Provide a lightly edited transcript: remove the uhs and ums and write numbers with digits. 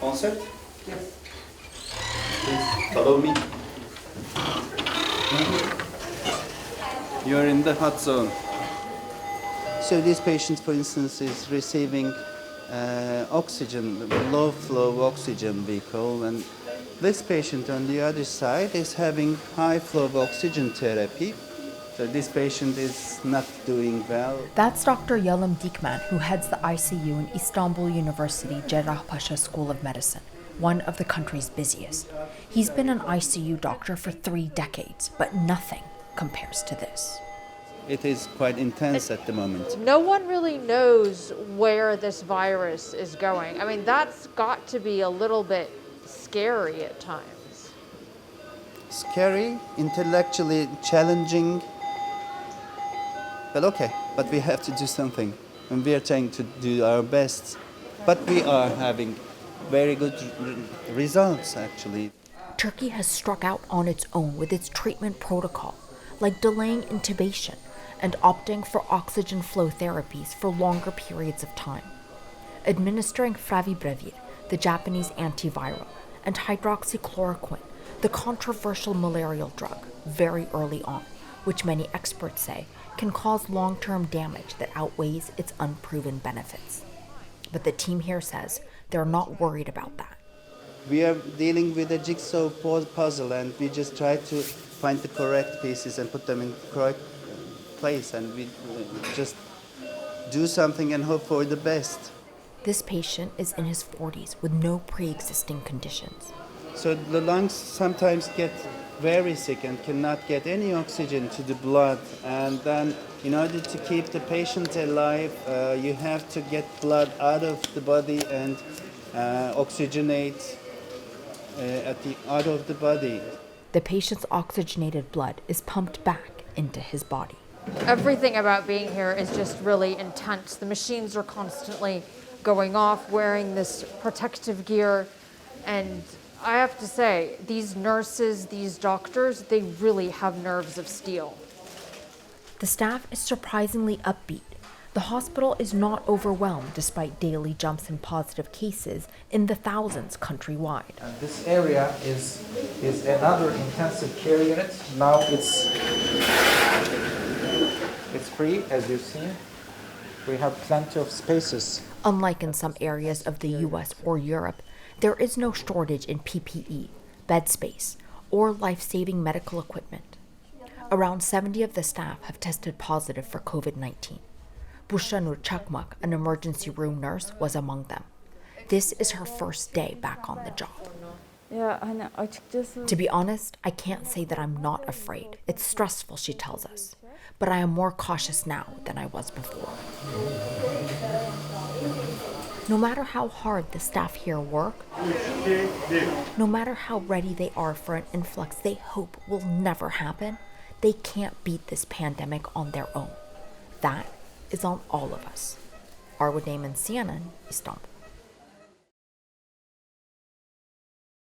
All set? Yes. Please follow me. You're in the hot zone. So this patient, for instance, is receiving oxygen, low flow oxygen vehicle, and this patient on the other side is having high flow oxygen therapy. So this patient is not doing well. That's Dr. Yalım Dikmen, who heads the ICU in Istanbul University Cerrahpaşa School of Medicine, one of the country's busiest. He's been an ICU doctor for 3 decades, but nothing compares to this. It is quite intense at the moment. No one really knows where this virus is going. I mean, that's got to be a little bit scary at times. Scary, intellectually challenging, but okay, but we have to do something, and we are trying to do our best, but we are having very good results, actually. Turkey has struck out on its own with its treatment protocol, like delaying intubation and opting for oxygen flow therapies for longer periods of time. Administering favipiravir, the Japanese antiviral, and hydroxychloroquine, the controversial malarial drug, very early on, which many experts say can cause long-term damage that outweighs its unproven benefits. But the team here says they're not worried about that. We are dealing with a jigsaw puzzle, and we just try to find the correct pieces and put them in the correct place, and we just do something and hope for the best. This patient is in his 40s with no pre-existing conditions. So the lungs sometimes get very sick and cannot get any oxygen to the blood, and then in order to keep the patient alive, you have to get blood out of the body and oxygenate out of the body. The patient's oxygenated blood is pumped back into his body. Everything about being here is just really intense. The machines are constantly going off, wearing this protective gear, and I have to say, these nurses, these doctors, they really have nerves of steel. The staff is surprisingly upbeat. The hospital is not overwhelmed despite daily jumps in positive cases in the thousands countrywide. And this area is another intensive care unit. Now it's free, as you've seen. We have plenty of spaces. Unlike in some areas of the US or Europe, there is no shortage in PPE, bed space, or life-saving medical equipment. Around 70 of the staff have tested positive for COVID-19. Bushanur Chakmak, an emergency room nurse, was among them. This is her first day back on the job. To be honest, I can't say that I'm not afraid. It's stressful, she tells us. But I am more cautious now than I was before. No matter how hard the staff here work, no matter how ready they are for an influx they hope will never happen, they can't beat this pandemic on their own. That is on all of us. Arwa, CNN, Istanbul.